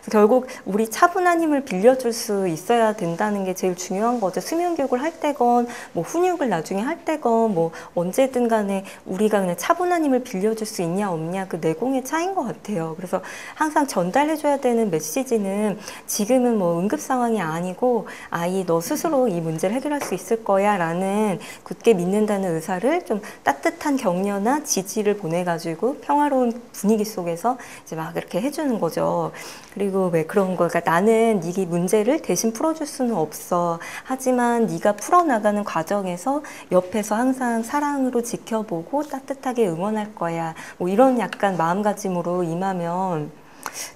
그래서 결국 우리 차분한 힘을 빌려줄 수 있어야 된다는 게 제일 중요한 거죠. 수면 교육을 할 때건 뭐 훈육을 나중에 할 때건 뭐 언제든 간에 우리가 그냥 차분한 힘을 빌려줄 수 있냐 없냐 그 내공의 차이인 것 같아요. 그래서 항상 전달해줘야 되는 메시지는 지금은 뭐 응급 상황이 아니고 아이 너 스스로 이 문제를 해결할 수 있을 거야 라는 굳게 믿는다는 의사를 좀 따뜻한 격려나 지지를 보내가지고 평화로운 분위기 속에서 이제 막 이렇게 해주는 거죠. 그리고 왜 그런 거, 그러니까 나는 네 문제를 대신 풀어줄 수는 없어. 하지만 네가 풀어나가는 과정에서 옆에서 항상 사랑으로 지켜보고 따뜻하게 응원할 거야. 뭐 이런 약간 마음가짐으로 임하면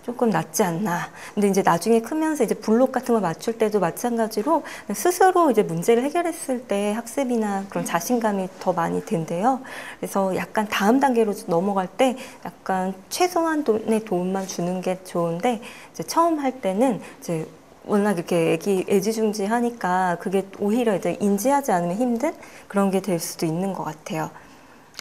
조금 낫지 않나. 근데 이제 나중에 크면서 이제 블록 같은 걸 맞출 때도 마찬가지로 스스로 이제 문제를 해결했을 때 학습이나 그런 자신감이 더 많이 든대요. 그래서 약간 다음 단계로 넘어갈 때 약간 최소한의 도움만 주는 게 좋은데 이제 처음 할 때는 이제 워낙 이렇게 애지중지하니까 그게 오히려 이제 인지하지 않으면 힘든 그런 게 될 수도 있는 것 같아요.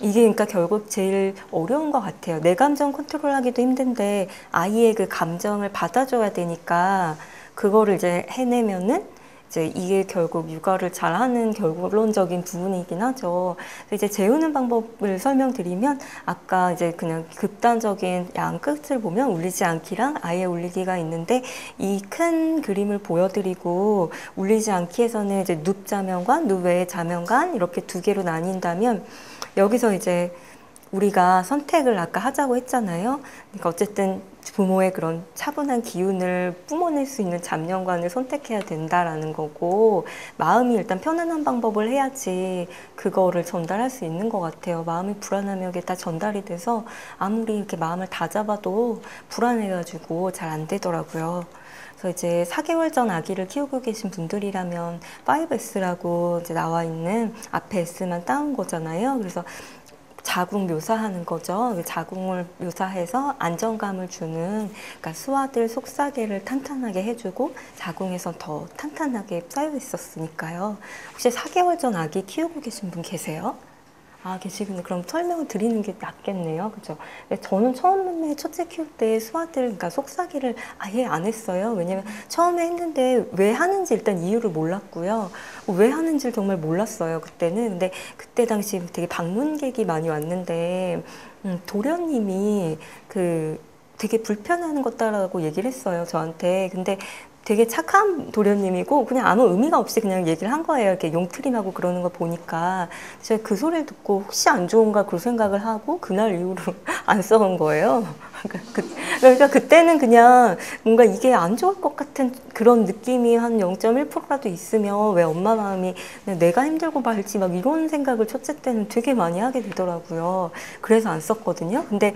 이게 그러니까 결국 제일 어려운 것 같아요. 내 감정 컨트롤하기도 힘든데 아이의 그 감정을 받아줘야 되니까 그거를 이제 해내면은 이제 이게 결국 육아를 잘하는 결론적인 부분이긴 하죠. 이제 재우는 방법을 설명드리면 아까 이제 그냥 극단적인 양 끝을 보면 울리지 않기랑 아예 울리기가 있는데 이 큰 그림을 보여드리고 울리지 않기에서는 이제 눕 자면관, 눕 외의 자면관 이렇게 두 개로 나뉜다면 여기서 이제 우리가 선택을 아까 하자고 했잖아요. 그러니까 어쨌든 부모의 그런 차분한 기운을 뿜어낼 수 있는 잡념관을 선택해야 된다라는 거고 마음이 일단 편안한 방법을 해야지 그거를 전달할 수 있는 것 같아요. 마음이 불안하면 이게 다 전달이 돼서 아무리 이렇게 마음을 다 잡아도 불안해가지고 잘 안 되더라고요. 그래서 이제 4개월 전 아기를 키우고 계신 분들이라면 5S라고 이제 나와 있는 앞에 S만 따온 거잖아요. 그래서 자궁 묘사하는 거죠. 자궁을 묘사해서 안정감을 주는, 그러니까 수아들 속사계를 탄탄하게 해주고 자궁에서 더 탄탄하게 쌓여 있었으니까요. 혹시 4개월 전 아기 키우고 계신 분 계세요? 아, 계시군요. 그럼 설명을 드리는 게 낫겠네요. 그죠? 저는 처음에 첫째 키울 때 수아들, 그러니까 속삭이를 아예 안 했어요. 왜냐면 처음에 했는데 왜 하는지 일단 이유를 몰랐고요. 왜 하는지를 정말 몰랐어요. 그때는. 근데 그때 당시 되게 방문객이 많이 왔는데, 도련님이 되게 불편해하는 것 같다라고 얘기를 했어요. 저한테. 근데 되게 착한 도련님이고 그냥 아무 의미가 없이 그냥 얘기를 한 거예요. 이렇게 용트림하고 그러는 거 보니까 제가 그 소리를 듣고 혹시 안 좋은가 그런 생각을 하고 그날 이후로 안 써본 거예요. 그러니까 그때는 그냥 뭔가 이게 안 좋을 것 같은 그런 느낌이 한 0.1%라도 있으면 왜 엄마 마음이 내가 힘들고 말지 막 이런 생각을 첫째 때는 되게 많이 하게 되더라고요. 그래서 안 썼거든요. 근데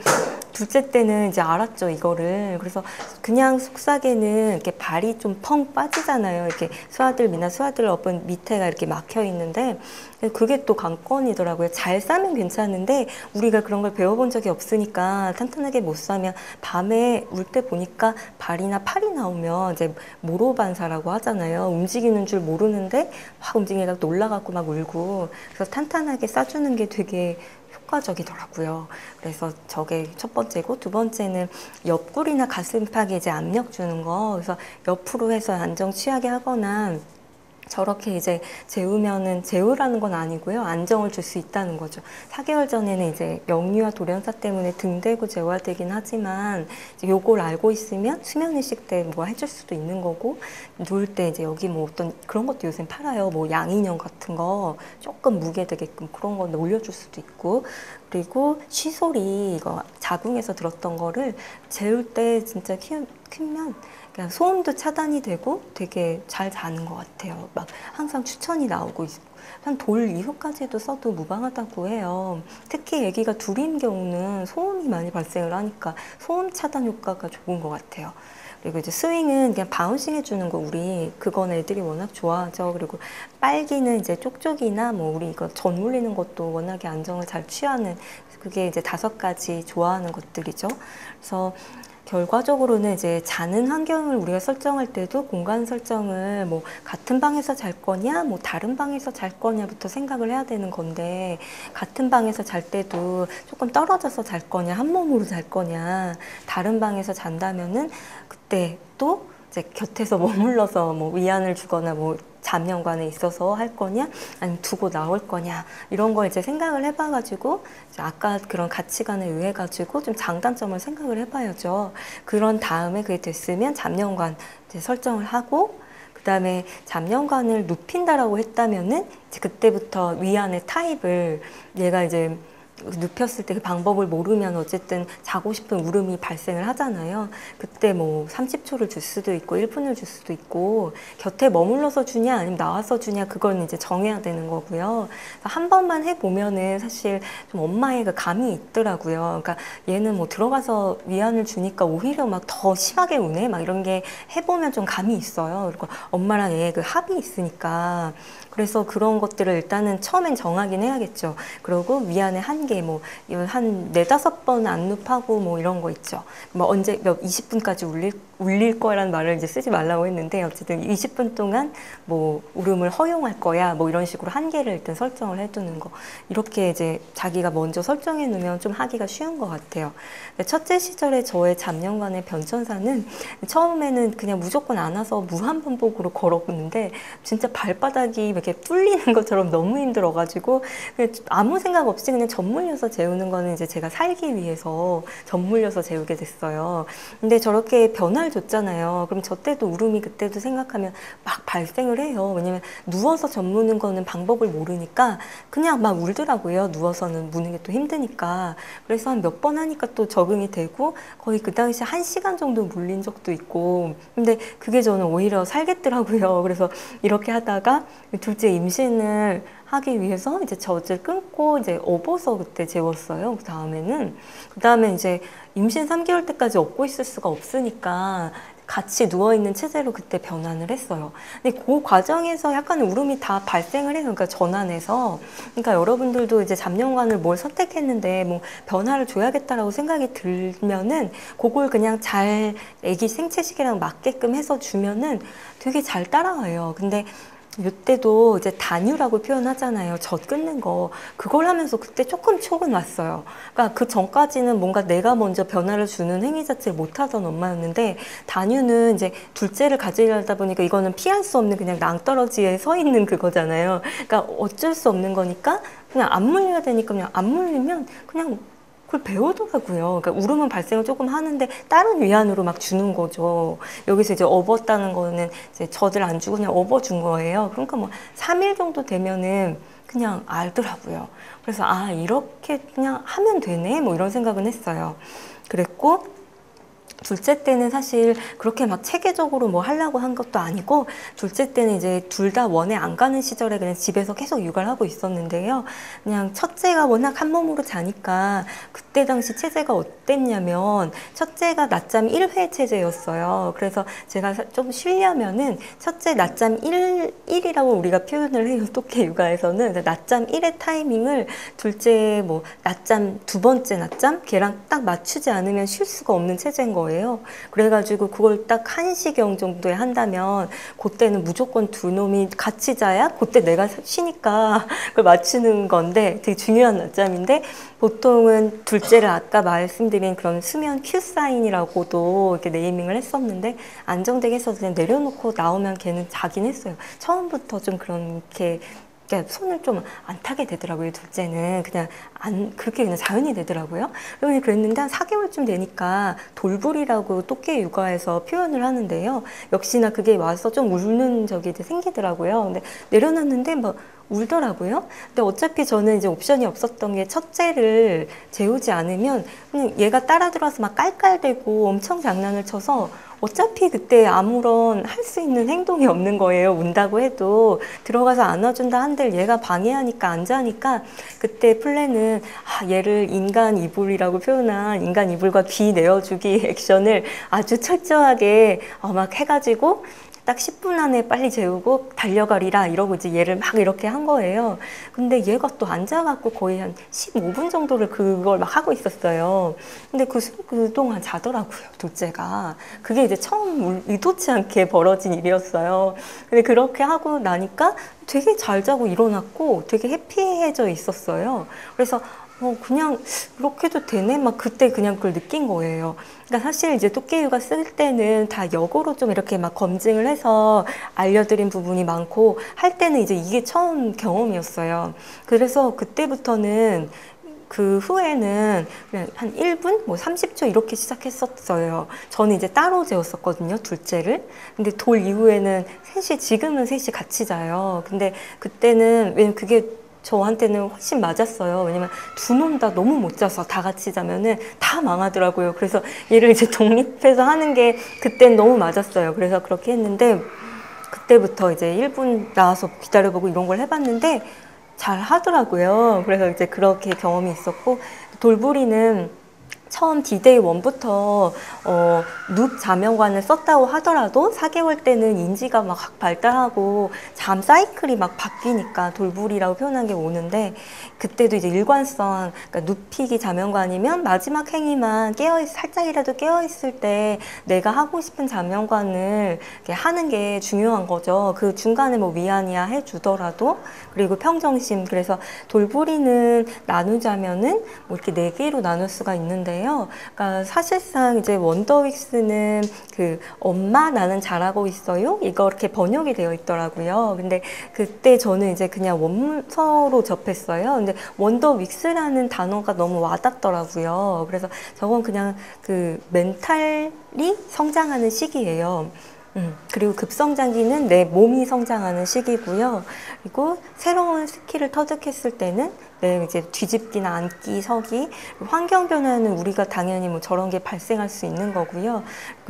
둘째 때는 이제 알았죠, 이거를. 그래서 그냥 속삭이는 이렇게 발이 좀 펑 빠지잖아요. 이렇게 수아들이나 수아들 어떤 밑에가 이렇게 막혀 있는데 그게 또 관건이더라고요. 잘 싸면 괜찮은데 우리가 그런 걸 배워본 적이 없으니까 탄탄하게 못 싸면 밤에 울 때 보니까 발이나 팔이 나오면 이제 모로반사라고 하잖아요. 움직이는 줄 모르는데 확 움직이다가 놀라갖고 막 울고 그래서 탄탄하게 싸주는 게 되게 효과적이더라고요. 그래서 저게 첫 번째고 두 번째는 옆구리나 가슴팍에 이제 압력 주는 거. 그래서 옆으로 해서 안정 취하게 하거나 저렇게 이제 재우면은 재우라는 건 아니고요. 안정을 줄 수 있다는 거죠. 4개월 전에는 이제 역류와 돌연사 때문에 등 대고 재워야 되긴 하지만 이제 요걸 알고 있으면 수면 이식 때 뭐 해줄 수도 있는 거고 누울 때 이제 여기 뭐 어떤 그런 것도 요새 팔아요. 뭐 양인형 같은 거 조금 무게 되게끔 그런 거 올려줄 수도 있고 그리고 쉬소리 이거 자궁에서 들었던 거를 재울 때 진짜 키우면 그냥 소음도 차단이 되고 되게 잘 자는 것 같아요. 막 항상 추천이 나오고 있고 한 돌 이후까지도 써도 무방하다고 해요. 특히 아기가 둘인 경우는 소음이 많이 발생을 하니까 소음 차단 효과가 좋은 것 같아요. 그리고 이제 스윙은 그냥 바운싱 해주는 거 우리 그건 애들이 워낙 좋아하죠. 그리고 빨기는 이제 쪽쪽이나 뭐 우리 이거 전 물리는 것도 워낙에 안정을 잘 취하는 그게 이제 5가지 좋아하는 것들이죠. 그래서 결과적으로는 이제 자는 환경을 우리가 설정할 때도 공간 설정을 뭐 같은 방에서 잘 거냐, 뭐 다른 방에서 잘 거냐부터 생각을 해야 되는 건데, 같은 방에서 잘 때도 조금 떨어져서 잘 거냐, 한 몸으로 잘 거냐, 다른 방에서 잔다면은 그때 또 이제 곁에서 머물러서 뭐 위안을 주거나 뭐 잡념관에 있어서 할 거냐, 아니면 두고 나올 거냐, 이런 걸 이제 생각을 해봐가지고, 이제 아까 그런 가치관에 의해가지고 좀 장단점을 생각을 해봐야죠. 그런 다음에 그게 됐으면 잡념관 이제 설정을 하고, 그 다음에 잡념관을 눕힌다라고 했다면은 이제 그때부터 위안의 타입을 얘가 이제 눕혔을 때 그 방법을 모르면 어쨌든 자고 싶은 울음이 발생을 하잖아요. 그때 뭐 30초를 줄 수도 있고 1분을 줄 수도 있고, 곁에 머물러서 주냐 아니면 나와서 주냐, 그건 이제 정해야 되는 거고요. 한 번만 해보면은 사실 좀 엄마의 그 감이 있더라고요. 그러니까 얘는 뭐 들어가서 위안을 주니까 오히려 막 더 심하게 우네, 막 이런 게 해보면 좀 감이 있어요. 그리고 엄마랑 얘의 그 합이 있으니까. 그래서 그런 것들을 일단은 처음엔 정하긴 해야겠죠. 그리고 위안의 한계, 뭐, 한 4~5번 안눕하고 뭐 이런 거 있죠. 뭐 언제, 20분까지 울릴 거라는 말을 이제 쓰지 말라고 했는데, 어쨌든 20분 동안 뭐 울음을 허용할 거야, 뭐 이런 식으로 한계를 일단 설정을 해두는 거. 이렇게 이제 자기가 먼저 설정해 놓으면 좀 하기가 쉬운 것 같아요. 첫째 시절에 저의 잡념관의 변천사는 처음에는 그냥 무조건 안아서 무한반복으로 걸었는데, 진짜 발바닥이 이렇게 뚫리는 것처럼 너무 힘들어가지고 아무 생각 없이 그냥 젖물려서 재우는 거는 이제 제가 살기 위해서 젖물려서 재우게 됐어요. 근데 저렇게 변화를 줬잖아요. 그럼 저 때도 울음이 그때도 생각하면 막 발생을 해요. 왜냐면 누워서 젖무는 거는 방법을 모르니까 그냥 막 울더라고요. 누워서는 무는 게 또 힘드니까. 그래서 한 몇 번 하니까 또 적응이 되고, 거의 그 당시 1시간 정도 물린 적도 있고. 근데 그게 저는 오히려 살겠더라고요. 그래서 이렇게 하다가 둘째 임신을 하기 위해서 이제 젖을 끊고 이제 업어서 그때 재웠어요. 그 다음에 이제 임신 3개월 때까지 업고 있을 수가 없으니까 같이 누워있는 체제로 그때 변환을 했어요. 근데 그 과정에서 약간 울음이 다 발생을 해요. 그러니까 전환해서. 그러니까 여러분들도 이제 잡념관을 뭘 선택했는데 뭐 변화를 줘야겠다라고 생각이 들면은 그걸 그냥 잘 애기 생체 시기랑 맞게끔 해서 주면은 되게 잘 따라와요. 근데 이때도 이제 단유라고 표현하잖아요. 젖 끊는 거. 그걸 하면서 그때 조금 촉은 왔어요. 그러니까 그 전까지는 뭔가 내가 먼저 변화를 주는 행위 자체를 못하던 엄마였는데, 단유는 이제 둘째를 가지려다 보니까 이거는 피할 수 없는 그냥 낭떠러지에 서 있는 그거잖아요. 그러니까 어쩔 수 없는 거니까 그냥 안 물려야 되니까 그냥 안 물리면 그냥 그걸 배우더라고요. 그러니까 울음은 발생을 조금 하는데 다른 위안으로 막 주는 거죠. 여기서 이제 업었다는 거는 이제 젖을 안 주고 그냥 업어준 거예요. 그러니까 뭐 3일 정도 되면은 그냥 알더라고요. 그래서 아, 이렇게 그냥 하면 되네, 뭐 이런 생각은 했어요. 그랬고, 둘째 때는 사실 그렇게 막 체계적으로 뭐 하려고 한 것도 아니고, 둘째 때는 이제 둘 다 원에 안 가는 시절에 그냥 집에서 계속 육아를 하고 있었는데요. 그냥 첫째가 워낙 한 몸으로 자니까 그때 당시 체제가 어땠냐면, 첫째가 낮잠 1회 체제였어요. 그래서 제가 좀 쉬려면은 첫째 낮잠 1이라고 우리가 표현을 해요. 토끼 육아에서는. 낮잠 1의 타이밍을 둘째 뭐 낮잠 두 번째 낮잠 걔랑 딱 맞추지 않으면 쉴 수가 없는 체제인 거예요. 그래가지고 그걸 딱 1시경 정도에 한다면 그때는 무조건 두 놈이 같이 자야 그때 내가 쉬니까 그걸 맞추는 건데, 되게 중요한 낮잠인데, 보통은 둘째를 아까 말씀드린 그런 수면 큐 사인이라고도 이렇게 네이밍을 했었는데, 안정되게 해서 그냥 내려놓고 나오면 걔는 자긴 했어요. 처음부터 좀 그렇게 그러니까 손을 좀 안 타게 되더라고요. 둘째는 그냥 그렇게 그냥 자연이 되더라고요. 그랬는데 한 4개월쯤 되니까 돌불이라고 토끼 육아에서 표현을 하는데요. 역시나 그게 와서 좀 우는 적이 생기더라고요. 근데 내려놨는데 뭐 울더라고요. 근데 어차피 저는 이제 옵션이 없었던 게, 첫째를 재우지 않으면 그냥 얘가 따라 들어와서 막 깔깔대고 엄청 장난을 쳐서 어차피 그때 아무런 할 수 있는 행동이 없는 거예요. 운다고 해도 들어가서 안아준다 한들 얘가 방해하니까 안 자니까, 그때 플랜은 얘를 인간 이불이라고 표현한 인간 이불과 귀 내어주기 액션을 아주 철저하게 막 해가지고 딱 10분 안에 빨리 재우고 달려가리라 이러고 이제 얘를 막 이렇게 한 거예요. 근데 얘가 또 앉아갖고 거의 한 15분 정도를 그걸 막 하고 있었어요. 근데 그동안 자더라고요, 둘째가. 그게 이제 처음 의도치 않게 벌어진 일이었어요. 근데 그렇게 하고 나니까 되게 잘 자고 일어났고 되게 해피해져 있었어요. 그래서 그냥 이렇게 해도 되네? 막 그때 그냥 그걸 느낀 거예요. 그러니까 사실 이제 토끼육아 쓸 때는 다 역으로 좀 이렇게 막 검증을 해서 알려드린 부분이 많고 할 때는 이제 이게 처음 경험이었어요. 그래서 그때부터는 그 후에는 그냥 한 1분, 뭐 30초 이렇게 시작했었어요. 저는 이제 따로 재웠었거든요, 둘째를. 근데 돌 이후에는 지금은 셋이 같이 자요. 근데 그때는, 왜냐면 그게 저한테는 훨씬 맞았어요. 왜냐면 두 놈 다 너무 못 자서 다 같이 자면은 다 망하더라고요. 그래서 얘를 이제 독립해서 하는 게 그땐 너무 맞았어요. 그래서 그렇게 했는데 그때부터 이제 1분 나와서 기다려보고 이런 걸 해봤는데 잘 하더라고요. 그래서 이제 그렇게 경험이 있었고, 돌부리는 처음 D-Day 1부터 눕 자명관을 썼다고 하더라도 4개월 때는 인지가 막 발달하고 잠 사이클이 막 바뀌니까 돌부리라고 표현한 게 오는데, 그때도 이제 일관성, 그러니까 눕히기 자명관이면 마지막 행위만 살짝이라도 깨어있을 때 내가 하고 싶은 자명관을 하는 게 중요한 거죠. 그 중간에 뭐 위안이야 해주더라도. 그리고 평정심. 그래서 돌부리는 나누자면은 뭐 이렇게 4개로 나눌 수가 있는데요. 그러니까 사실상 이제 원더윅스는 그 엄마 나는 잘하고 있어요? 이거 이렇게 번역이 되어 있더라고요. 근데 그때 저는 이제 그냥 원서로 접했어요. 근데 원더윅스라는 단어가 너무 와닿더라고요. 그래서 저건 그냥 그 멘탈이 성장하는 시기예요. 그리고 급성장기는 내 몸이 성장하는 시기고요. 그리고 새로운 스킬을 터득했을 때는 이제 뒤집기나 앉기, 서기, 환경 변화는 우리가 당연히 뭐 저런 게 발생할 수 있는 거고요.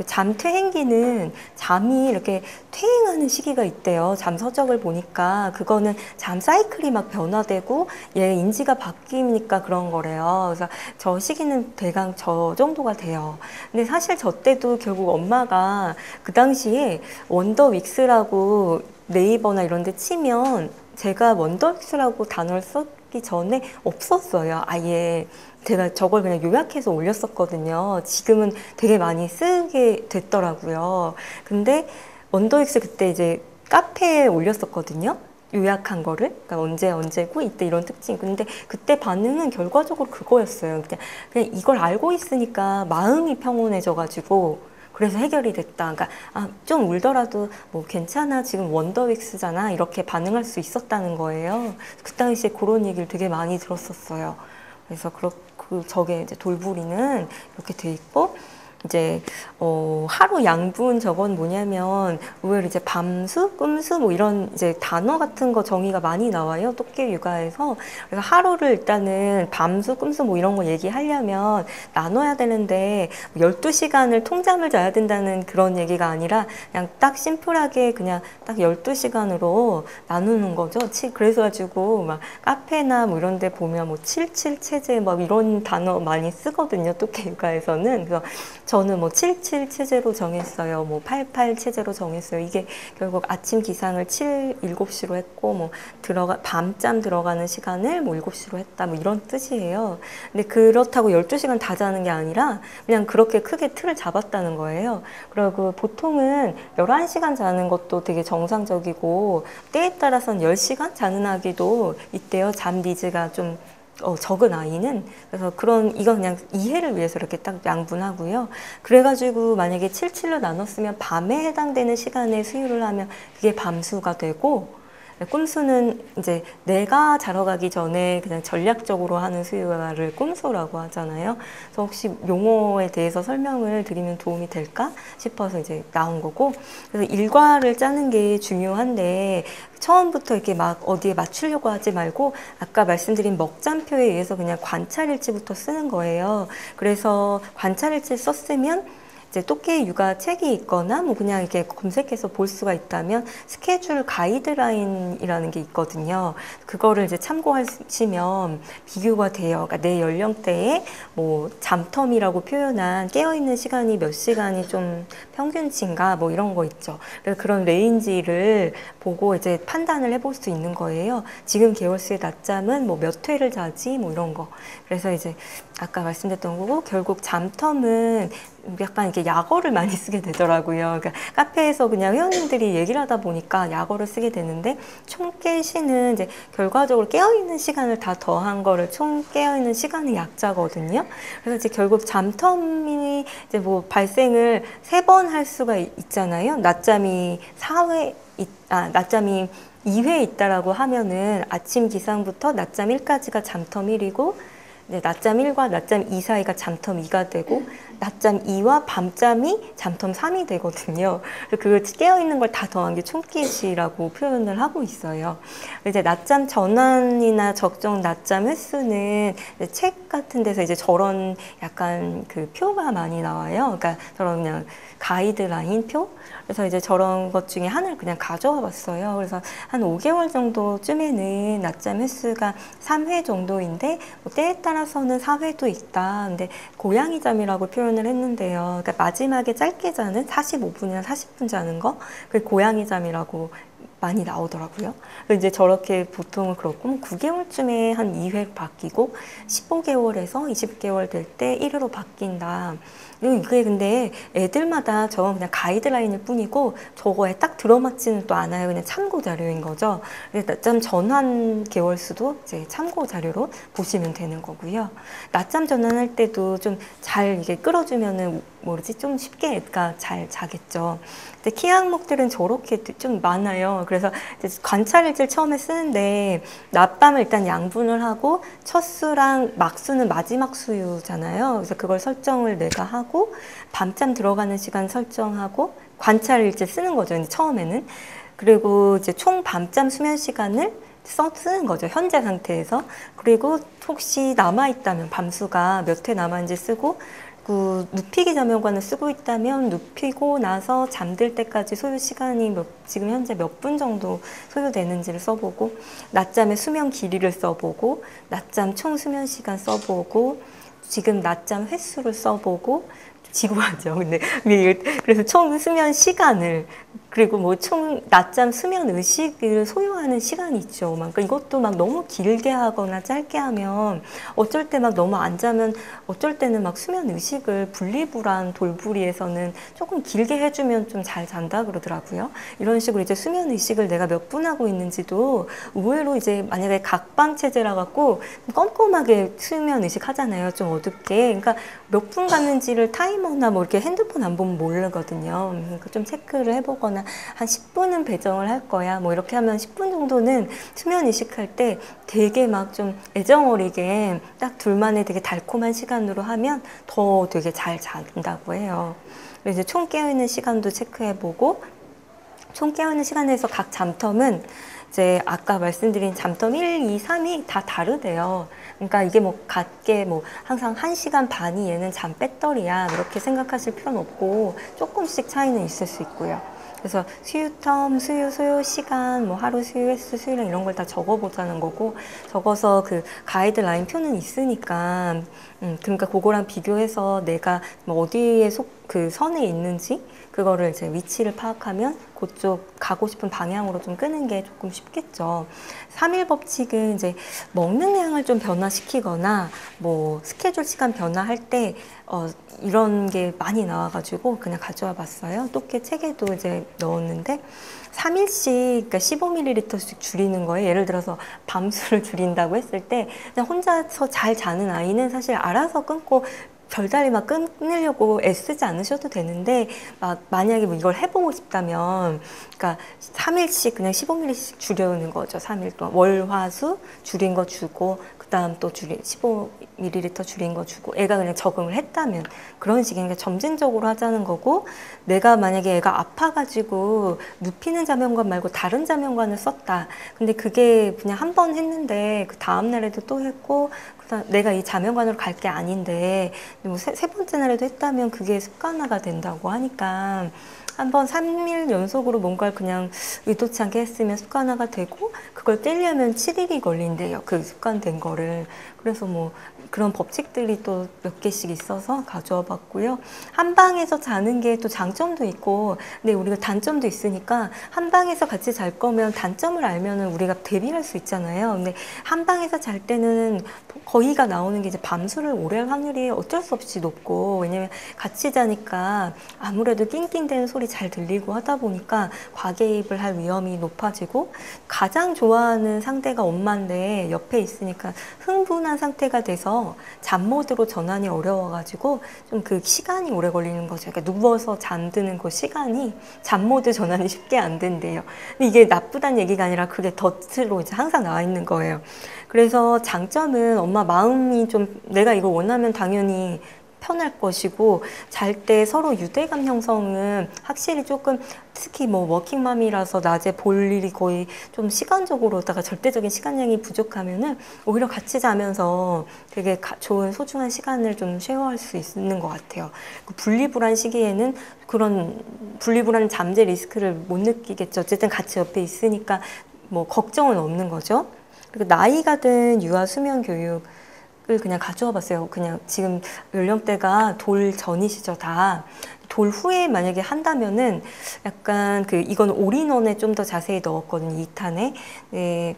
잠퇴행기는 잠이 이렇게 퇴행하는 시기가 있대요. 잠 서적을 보니까 그거는 잠 사이클이 막 변화되고 얘 인지가 바뀌니까 그런 거래요. 그래서 저 시기는 대강 저 정도가 돼요. 근데 사실 저 때도 결국 엄마가 그 당시에 원더윅스라고 네이버나 이런 데 치면 제가 원더윅스라고 단어를 쓰기 전에 없었어요. 아예 제가 저걸 그냥 요약해서 올렸었거든요. 지금은 되게 많이 쓰게 됐더라고요. 근데 원더윅스 그때 이제 카페에 올렸었거든요. 요약한 거를. 그러니까 언제고 이때 이런 특징. 근데 그때 반응은 결과적으로 그거였어요. 그냥 이걸 알고 있으니까 마음이 평온해져가지고 그래서 해결이 됐다. 그러니까 좀 울더라도 뭐 괜찮아, 지금 원더윅스잖아, 이렇게 반응할 수 있었다는 거예요. 그 당시에 그런 얘기를 되게 많이 들었었어요. 그래서 저게 이제 돌부리는 이렇게 돼 있고, 이제 하루 양분, 저건 뭐냐면 의외로 이제 밤수, 꿈수 뭐 이런 이제 단어 같은 거 정의가 많이 나와요, 토끼 육아에서. 그래서 하루를 일단은 밤수, 꿈수 뭐 이런 거 얘기하려면 나눠야 되는데 12시간을 통잠을 자야 된다는 그런 얘기가 아니라 그냥 딱 심플하게 그냥 딱 12시간으로 나누는 거죠. 그래서 가지고 막 카페나 뭐 이런 데 보면 뭐 77 체제 막 이런 단어 많이 쓰거든요, 토끼 육아에서는. 그래서 저는 뭐 77 체제로 정했어요. 뭐 88 체제로 정했어요. 이게 결국 아침 기상을 7시로 했고, 뭐 밤잠 들어가는 시간을 뭐 7시로 했다. 뭐 이런 뜻이에요. 근데 그렇다고 12시간 다 자는 게 아니라 그냥 그렇게 크게 틀을 잡았다는 거예요. 그리고 보통은 11시간 자는 것도 되게 정상적이고, 때에 따라서는 10시간 자는 아기도 있대요. 잠 니즈가 좀 적은 아이는. 그래서 이건 그냥 이해를 위해서 이렇게 딱 양분하고요. 그래가지고 만약에 77로 나눴으면 밤에 해당되는 시간에 수유를 하면 그게 밤수가 되고, 꿈수는 이제 내가 자러 가기 전에 그냥 전략적으로 하는 수유를 꿈수라고 하잖아요. 그래서 혹시 용어에 대해서 설명을 드리면 도움이 될까 싶어서 이제 나온 거고, 그래서 일과를 짜는 게 중요한데 처음부터 이렇게 막 어디에 맞추려고 하지 말고 아까 말씀드린 먹잠표에 의해서 그냥 관찰일지부터 쓰는 거예요. 그래서 관찰일지 썼으면 이제 또깨 육아 책이 있거나 뭐 그냥 이렇게 검색해서 볼 수가 있다면 스케줄 가이드라인이라는 게 있거든요. 그거를 이제 참고하시면 비교가 돼요. 그러니까 내 연령대에 뭐 잠텀이라고 표현한 깨어있는 시간이 몇 시간이 좀 평균치인가 뭐 이런 거 있죠. 그래서 그런 레인지를 보고 이제 판단을 해볼 수 있는 거예요. 지금 개월수의 낮잠은 뭐 몇 회를 자지 뭐 이런 거. 그래서 이제 아까 말씀드렸던 거고, 결국 잠텀은 약간 이렇게 약어를 많이 쓰게 되더라고요. 그러니까 카페에서 그냥 회원님들이 얘기를 하다 보니까 약어를 쓰게 되는데, 총 깨시는 이제 결과적으로 깨어있는 시간을 다 더한 거를 총 깨어있는 시간의 약자거든요. 그래서 이제 결국 잠텀이 이제 뭐 발생을 3번 할 수가 있잖아요. 낮잠이 2회 있다라고 하면은 아침 기상부터 낮잠 1까지가 잠텀 1이고, 이제 낮잠 1과 낮잠 2 사이가 잠텀 2가 되고, 낮잠 2와 밤잠이 잠텀 3이 되거든요. 그 깨어있는 걸 다 더한 게 총깨시라고 표현을 하고 있어요. 이제 낮잠 전환이나 적정 낮잠 횟수는 책 같은 데서 이제 저런 약간 그 표가 많이 나와요. 그러니까 저런 그냥 가이드라인 표? 그래서 이제 저런 것 중에 하나를 그냥 가져와 봤어요. 그래서 한 5개월 정도쯤에는 낮잠 횟수가 3회 정도인데, 뭐 때에 따라서는 4회도 있다. 근데 고양이 잠이라고 표현을 했는데요. 그러니까 마지막에 짧게 자는 45분이나 40분 자는 거, 그게 고양이 잠이라고 많이 나오더라고요. 이제 저렇게 보통은 그렇고, 9개월쯤에 한 2회 바뀌고, 15개월에서 20개월 될 때 1회로 바뀐다. 이게 근데 애들마다 저건 그냥 가이드라인일 뿐이고, 저거에 딱 들어맞지는 또 않아요. 그냥 참고 자료인 거죠. 낮잠 전환 개월수도 이제 참고 자료로 보시면 되는 거고요. 낮잠 전환할 때도 좀 잘 이게 끌어주면은 좀 쉽게 애가 잘 자겠죠. 근데 키 항목들은 저렇게 좀 많아요. 그래서 이제 관찰일지를 처음에 쓰는데, 낮밤을 일단 양분을 하고, 첫 수랑 막수는 마지막 수유잖아요. 그래서 그걸 설정을 내가 하고, 밤잠 들어가는 시간 설정하고, 관찰일지 쓰는 거죠, 이제 처음에는. 그리고 이제 총 밤잠 수면 시간을 쓰는 거죠, 현재 상태에서. 그리고 혹시 남아있다면 밤수가 몇 회 남았는지 쓰고, 그 눕히기 자명관을 쓰고 있다면 눕히고 나서 잠들 때까지 소요 시간이 지금 현재 몇 분 정도 소요되는지를 써보고, 낮잠의 수면 길이를 써보고, 낮잠 총 수면 시간 써보고, 지금 낮잠 횟수를 써보고, 지루하죠. 근데 그래서 총 수면 시간을, 그리고 뭐 총 낮잠 수면 의식을 소요하는 시간이 있죠. 그러니까 이것도 막 너무 길게 하거나 짧게 하면, 어쩔 때 막 너무 안 자면, 어쩔 때는 막 수면 의식을 분리불안 돌부리에서는 조금 길게 해주면 좀 잘 잔다 그러더라고요. 이런 식으로 이제 수면 의식을 내가 몇 분 하고 있는지도 의외로 이제 만약에 각방 체제라 갖고 꼼꼼하게 수면 의식 하잖아요. 좀 어둡게. 그러니까 몇 분 갔는지를 타이머나 뭐 이렇게 핸드폰 안 보면 모르거든요. 그러니까 좀 체크를 해보거나, 한 10분은 배정을 할 거야. 뭐 이렇게 하면 10분 정도는 수면 이식할 때 되게 막 좀 애정어리게 딱 둘만의 되게 달콤한 시간으로 하면 더 되게 잘 잔다고 해요. 그래서 이제 총 깨어있는 시간도 체크해보고, 총 깨어있는 시간에서 각 잠텀은 이제 아까 말씀드린 잠텀 1, 2, 3이 다 다르대요. 그러니까 이게 뭐 같게 뭐 항상 1시간 반이 얘는 잠 배터리야, 이렇게 생각하실 필요는 없고, 조금씩 차이는 있을 수 있고요. 그래서 수유텀, 소요 시간, 뭐 하루 수유 횟수, 수유량 이런 걸 다 적어보자는 거고, 적어서 그 가이드라인 표는 있으니까, 그러니까 그거랑 비교해서 내가 뭐 어디에 그 선에 있는지, 그거를 이제 위치를 파악하면 그쪽 가고 싶은 방향으로 좀 끄는 게 조금 쉽겠죠. 3일 법칙은 이제 먹는 양을 좀 변화시키거나, 뭐 스케줄 시간 변화할 때 이런 게 많이 나와가지고 그냥 가져와 봤어요. 또깨 책에도 이제 넣었는데, 3일씩, 그러니까 15ml씩 줄이는 거예요. 예를 들어서 밤수를 줄인다고 했을 때, 그냥 혼자서 잘 자는 아이는 사실 알아서 끊고 별다리 막 끊으려고 애쓰지 않으셔도 되는데, 막 만약에 뭐 이걸 해보고 싶다면, 그러니까 3일씩 그냥 15ml씩 줄여는 거죠. 3일 동안 월화수 줄인 거 주고, 그 그다음 또 15ml 줄인 거 주고 애가 그냥 적응을 했다면 그런 식이니까 점진적으로 하자는 거고 내가 만약에 애가 아파가지고 눕히는 자면관 말고 다른 자면관을 썼다. 근데 그게 그냥 한 번 했는데 그 다음 날에도 또 했고 그다음 내가 이 자면관으로 갈 게 아닌데 뭐 세 번째 날에도 했다면 그게 습관화가 된다고 하니까 한 번 3일 연속으로 뭔가를 그냥 의도치 않게 했으면 습관화가 되고 그걸 떼려면 7일이 걸린대요. 그 습관된 거를. 그래서 뭐 그런 법칙들이 또 몇 개씩 있어서 가져와 봤고요. 한 방에서 자는 게 또 장점도 있고 근데 우리가 단점도 있으니까 한 방에서 같이 잘 거면 단점을 알면은 우리가 대비할 수 있잖아요. 근데 한 방에서 잘 때는 거의가 나오는 게 이제 밤술을 오래 할 확률이 어쩔 수 없이 높고 왜냐면 같이 자니까 아무래도 낑낑대는 소리 잘 들리고 하다 보니까 과개입을 할 위험이 높아지고 가장 좋아하는 상대가 엄마인데 옆에 있으니까 흥분한 상태가 돼서 잠모드로 전환이 어려워가지고 좀 그 시간이 오래 걸리는 거죠. 그러니까 누워서 잠드는 그 시간이 잠모드 전환이 쉽게 안 된대요. 근데 이게 나쁘다는 얘기가 아니라 그게 덫으로 이제 항상 나와 있는 거예요. 그래서 장점은 엄마 마음이 좀 내가 이걸 원하면 당연히 편할 것이고 잘 때 서로 유대감 형성은 확실히 조금 특히 뭐 워킹맘이라서 낮에 볼 일이 거의 좀 시간적으로다가 절대적인 시간량이 부족하면은 오히려 같이 자면서 되게 좋은 소중한 시간을 좀 쉐어할 수 있는 것 같아요. 분리불안 시기에는 그런 분리불안 잠재 리스크를 못 느끼겠죠. 어쨌든 같이 옆에 있으니까 뭐 걱정은 없는 거죠. 그리고 나이가 든 유아 수면 교육 을 그냥 가져와 봤어요. 그냥 지금 연령대가 돌 전이시죠, 다. 돌 후에 만약에 한다면은 약간 그 이건 올인원에 좀 더 자세히 넣었거든요, 2탄에. 네,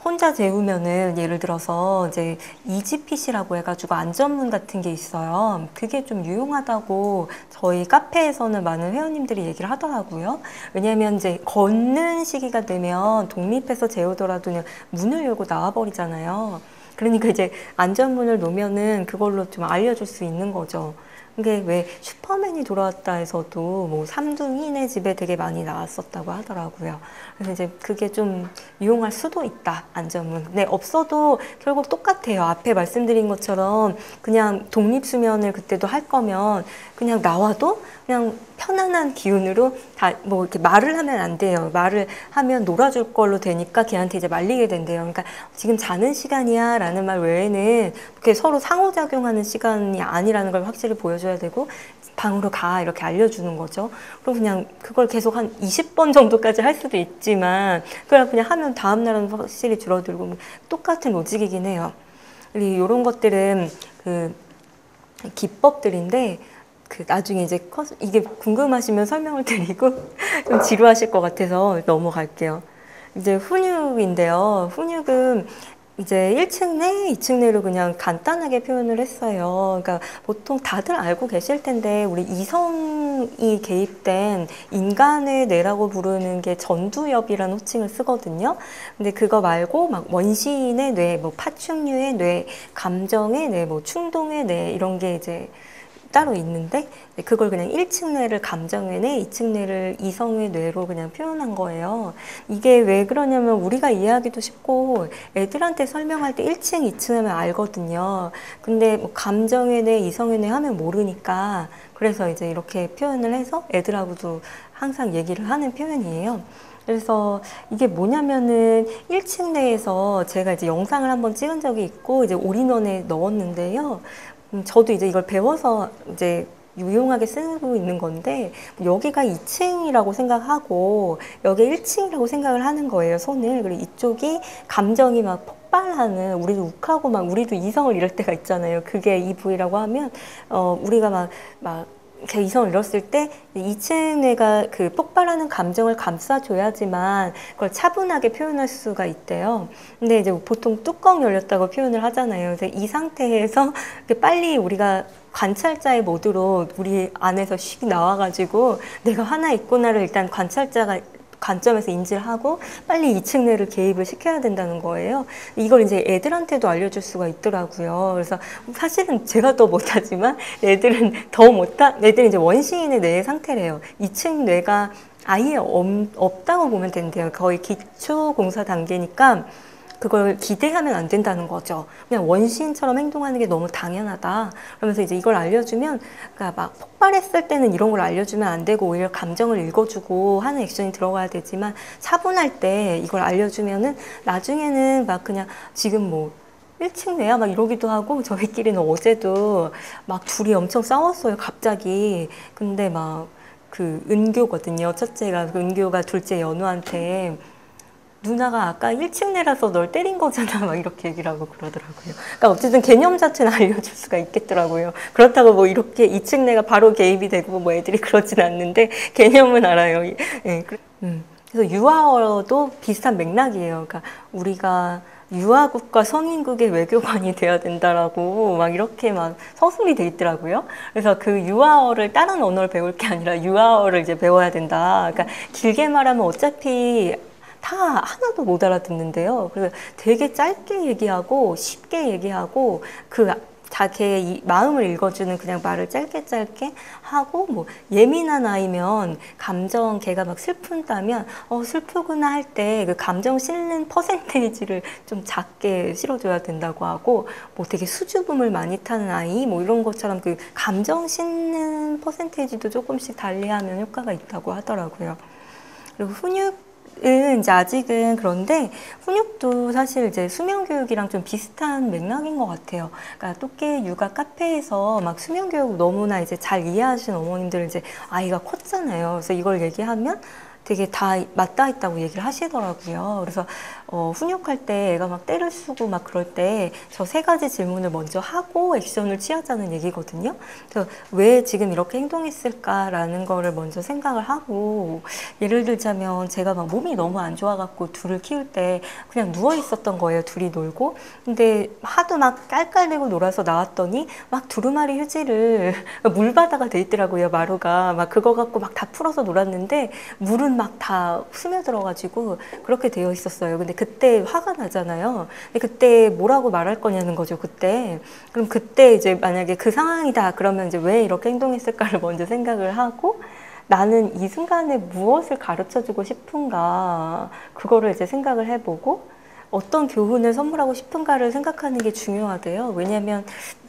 혼자 재우면은 예를 들어서 이제 이지핏이라고 해가지고 안전문 같은 게 있어요. 그게 좀 유용하다고 저희 카페에서는 많은 회원님들이 얘기를 하더라고요. 왜냐면 이제 걷는 시기가 되면 독립해서 재우더라도 그냥 문을 열고 나와버리잖아요. 그러니까 이제 안전문을 놓으면은 그걸로 좀 알려줄 수 있는 거죠. 이게 왜 슈퍼맨이 돌아왔다 해서도 뭐 삼둥이네 집에 되게 많이 나왔었다고 하더라고요. 그래서 이제 그게 좀 유용할 수도 있다, 안전문. 근데 없어도 결국 똑같아요. 앞에 말씀드린 것처럼 그냥 독립수면을 그때도 할 거면 그냥 나와도 그냥 편안한 기운으로 다 뭐 이렇게 말을 하면 안 돼요. 말을 하면 놀아줄 걸로 되니까 걔한테 이제 말리게 된대요. 그러니까 지금 자는 시간이야 라는 말 외에는 그게 서로 상호작용하는 시간이 아니라는 걸 확실히 보여줘야 되고 방으로 가 이렇게 알려주는 거죠. 그럼 그냥 그걸 계속 한 20번 정도까지 할 수도 있지만 그걸 그냥 하면 다음 날은 확실히 줄어들고 똑같은 로직이긴 해요. 이런 것들은 그 기법들인데 그 나중에 이제 이게 궁금하시면 설명을 드리고 좀 지루하실 것 같아서 넘어갈게요. 이제 훈육인데요. 훈육은 이제 1층 내, 2층 내로 그냥 간단하게 표현을 했어요. 그러니까 보통 다들 알고 계실 텐데 우리 이성이 개입된 인간의 뇌라고 부르는 게 전두엽이라는 호칭을 쓰거든요. 근데 그거 말고 막 원시인의 뇌, 뭐 파충류의 뇌, 감정의 뇌, 뭐 충동의 뇌 이런 게 이제 따로 있는데 그걸 그냥 1층 뇌를 감정의 뇌, 2층 뇌를 이성의 뇌로 그냥 표현한 거예요. 이게 왜 그러냐면 우리가 이해하기도 쉽고 애들한테 설명할 때 1층, 2층 하면 알거든요. 근데 뭐 감정의 뇌, 이성의 뇌 하면 모르니까 그래서 이제 이렇게 표현을 해서 애들하고도 항상 얘기를 하는 표현이에요. 그래서 이게 뭐냐면은 1층 내에서 제가 이제 영상을 한번 찍은 적이 있고 이제 올인원에 넣었는데요. 저도 이제 이걸 배워서 이제 유용하게 쓰고 있는 건데 여기가 2층이라고 생각하고 여기 1층이라고 생각을 하는 거예요, 손을. 그리고 이쪽이 감정이 막 폭발하는 우리도 욱하고 막 우리도 이성을 잃을 때가 있잖아요. 그게 이 부위라고 하면 우리가 막 이렇게 이성을 잃었을 때 2층 뇌가 그 폭발하는 감정을 감싸줘야지만 그걸 차분하게 표현할 수가 있대요. 근데 이제 보통 뚜껑 열렸다고 표현을 하잖아요. 그래서 이 상태에서 빨리 우리가 관찰자의 모드로 우리 안에서 씩 나와가지고 내가 하나 있구나를 일단 관찰자가 관점에서 인지를 하고 빨리 2층 내를 개입을 시켜야 된다는 거예요. 이걸 이제 애들한테도 알려줄 수가 있더라고요. 그래서 사실은 제가 더 못하지만 애들은 애들은 이제 원시인의 뇌의 상태래요. 2층 뇌가 아예 없다고 보면 된대요. 거의 기초 공사 단계니까 그걸 기대하면 안 된다는 거죠. 그냥 원시인처럼 행동하는 게 너무 당연하다. 그러면서 이제 이걸 알려주면, 그러니까 막 폭발했을 때는 이런 걸 알려주면 안 되고 오히려 감정을 읽어주고 하는 액션이 들어가야 되지만 차분할 때 이걸 알려주면은 나중에는 막 그냥 지금 뭐 1층 내야 막 이러기도 하고 저희끼리는 어제도 막 둘이 엄청 싸웠어요, 갑자기. 근데 막 그 은교거든요. 첫째가 그 은교가 둘째 연우한테 누나가 아까 1층 내라서 널 때린 거잖아 막 이렇게 얘기를 하고 그러더라고요. 그러니까 어쨌든 개념 자체는 알려줄 수가 있겠더라고요. 그렇다고 뭐 이렇게 2층 내가 바로 개입이 되고 뭐 애들이 그러진 않는데 개념은 알아요. 예. 그래서 유아어도 비슷한 맥락이에요. 그러니까 우리가 유아국과 성인국의 외교관이 돼야 된다라고 막 이렇게 막 서술이 돼 있더라고요. 그래서 그 유아어를 다른 언어를 배울 게 아니라 유아어를 이제 배워야 된다. 그러니까 길게 말하면 어차피 다 하나도 못 알아듣는데요. 그래서 되게 짧게 얘기하고 쉽게 얘기하고 그 자기의 이 마음을 읽어주는 그냥 말을 짧게 하고 뭐 예민한 아이면 감정 걔가 막 슬픈다면 슬프구나 할 때 그 감정 실는 퍼센테이지를 좀 작게 실어줘야 된다고 하고 뭐 되게 수줍음을 많이 타는 아이 뭐 이런 것처럼 그 감정 실는 퍼센테이지도 조금씩 달리하면 효과가 있다고 하더라고요. 그리고 훈육은 이제 아직은 그런데 훈육도 사실 이제 수면 교육이랑 좀 비슷한 맥락인 것 같아요. 그러니까 또깨 육아 카페에서 막 수면 교육 너무나 이제 잘 이해하시는 어머님들 이제 아이가 컸잖아요. 그래서 이걸 얘기하면 되게 다 맞닿아 있다고 얘기를 하시더라고요. 그래서 훈육할 때 애가 막 떼를 쓰고 막 그럴 때 저 3가지 질문을 먼저 하고 액션을 취하자는 얘기거든요. 그래서 왜 지금 이렇게 행동했을까라는 거를 먼저 생각을 하고 예를 들자면 제가 막 몸이 너무 안 좋아갖고 둘을 키울 때 그냥 누워 있었던 거예요. 둘이 놀고. 근데 하도 막 깔깔대고 놀아서 나왔더니 막 두루마리 휴지를 물바다가 돼 있더라고요. 마루가 막 그거 갖고 막 다 풀어서 놀았는데 물은 막 다 스며들어가지고 그렇게 되어 있었어요. 근데 그때 화가 나잖아요. 근데 그때 뭐라고 말할 거냐는 거죠, 그때. 그럼 그때 이제 만약에 그 상황이다 그러면 이제 왜 이렇게 행동했을까를 먼저 생각을 하고 나는 이 순간에 무엇을 가르쳐 주고 싶은가 그거를 이제 생각을 해보고 어떤 교훈을 선물하고 싶은가를 생각하는 게 중요하대요. 왜냐하면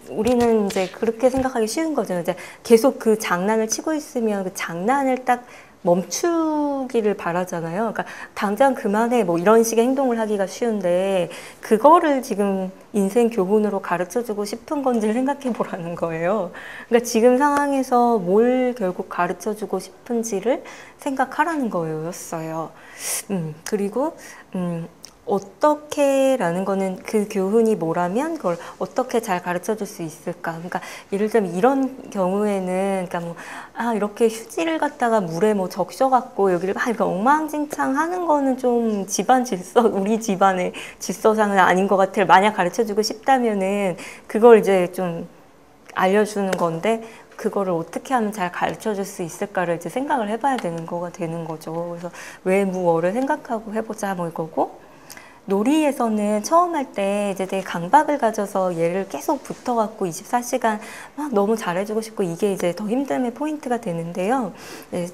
우리는 이제 그렇게 생각하기 쉬운 거죠. 이제 계속 그 장난을 치고 있으면 그 장난을 딱 멈추기를 바라잖아요. 그러니까 당장 그만해 뭐 이런 식의 행동을 하기가 쉬운데 그거를 지금 인생 교훈으로 가르쳐주고 싶은 건지를 생각해 보라는 거예요. 그러니까 지금 상황에서 뭘 결국 가르쳐주고 싶은지를 생각하라는 거였어요. 그리고 어떻게라는 거는 그 교훈이 뭐라면 그걸 어떻게 잘 가르쳐 줄 수 있을까. 그러니까 예를 들면 이런 경우에는 그러니까 뭐 이렇게 휴지를 갖다가 물에 뭐 적셔갖고 여기를 막 이렇게 엉망진창 하는 거는 좀 집안 질서, 우리 집안의 질서상은 아닌 것 같아요. 만약 가르쳐 주고 싶다면은 그걸 이제 좀 알려주는 건데 그거를 어떻게 하면 잘 가르쳐 줄 수 있을까를 이제 생각을 해봐야 되는 거가 되는 거죠. 그래서 외무어를 생각하고 해보자 뭐 이거고 놀이에서는 처음 할 때 이제 되게 강박을 가져서 얘를 계속 붙어갖고 24시간 막 너무 잘해주고 싶고 이게 이제 더 힘듦의 포인트가 되는데요. 네,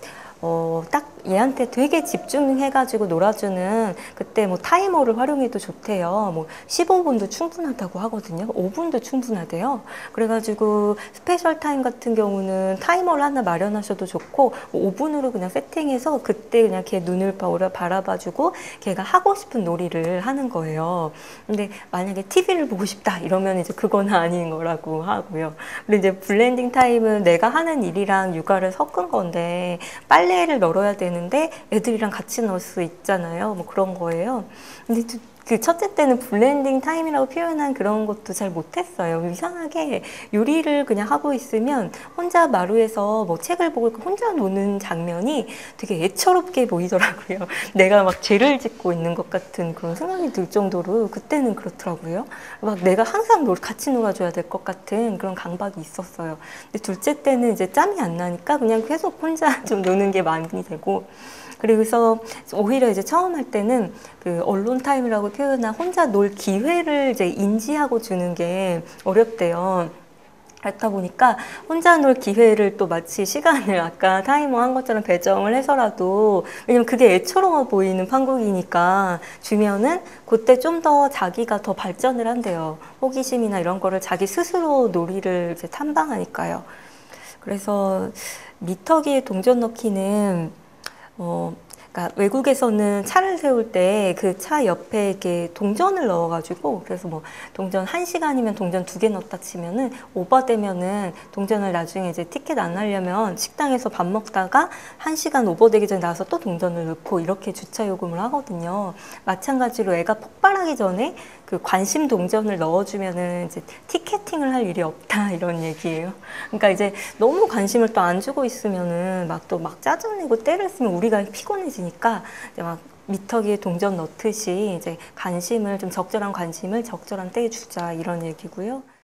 딱 얘한테 되게 집중해가지고 놀아주는 그때 뭐 타이머를 활용해도 좋대요. 뭐 15분도 충분하다고 하거든요. 5분도 충분하대요. 그래가지고 스페셜 타임 같은 경우는 타이머를 하나 마련하셔도 좋고 5분으로 그냥 세팅해서 그때 그냥 걔 눈을 바라봐주고 걔가 하고 싶은 놀이를 하는 거예요. 근데 만약에 TV를 보고 싶다 이러면 이제 그건 아닌 거라고 하고요. 근데 이제 블렌딩 타임은 내가 하는 일이랑 육아를 섞은 건데 빨래를 널어야 되는데 애들이랑 같이 넣을 수 있잖아요. 뭐 그런 거예요. 근데 그 첫째 때는 블렌딩 타임이라고 표현한 그런 것도 잘 못했어요. 이상하게 요리를 그냥 하고 있으면 혼자 마루에서 뭐 책을 보고 혼자 노는 장면이 되게 애처롭게 보이더라고요. 내가 막 죄를 짓고 있는 것 같은 그런 생각이 들 정도로 그때는 그렇더라고요. 막 내가 항상 같이 놀아줘야 될 것 같은 그런 강박이 있었어요. 근데 둘째 때는 이제 짬이 안 나니까 그냥 계속 혼자 좀 노는 게 많이 되고 그래서 오히려 이제 처음 할 때는 그 언론 타임이라고 표현한 혼자 놀 기회를 이제 인지하고 주는 게 어렵대요. 그렇다 보니까 혼자 놀 기회를 또 마치 시간을 아까 타이머 한 것처럼 배정을 해서라도, 왜냐면 그게 애처로워 보이는 판국이니까 주면은 그때 좀 더 자기가 더 발전을 한대요. 호기심이나 이런 거를 자기 스스로 놀이를 이제 탐방하니까요. 그래서 미터기의 동전 넣기는 그러니까 외국에서는 차를 세울 때 그 차 옆에 이렇게 동전을 넣어가지고, 그래서 뭐 동전 1시간이면 동전 2개 넣었다 치면은 오버되면은 동전을 나중에 이제 티켓 안 하려면 식당에서 밥 먹다가 1시간 오버되기 전에 나와서 또 동전을 넣고 이렇게 주차 요금을 하거든요. 마찬가지로 애가 폭발하기 전에 그 관심 동전을 넣어주면은 이제 티켓팅을 할 일이 없다, 이런 얘기예요. 그러니까 이제 너무 관심을 또 안 주고 있으면은 막 또 막 짜증내고 때를 쓰면 우리가 피곤해지니까 이제 막 미터기에 동전 넣듯이 이제 관심을 좀 적절한 관심을 적절한 때에 주자, 이런 얘기고요.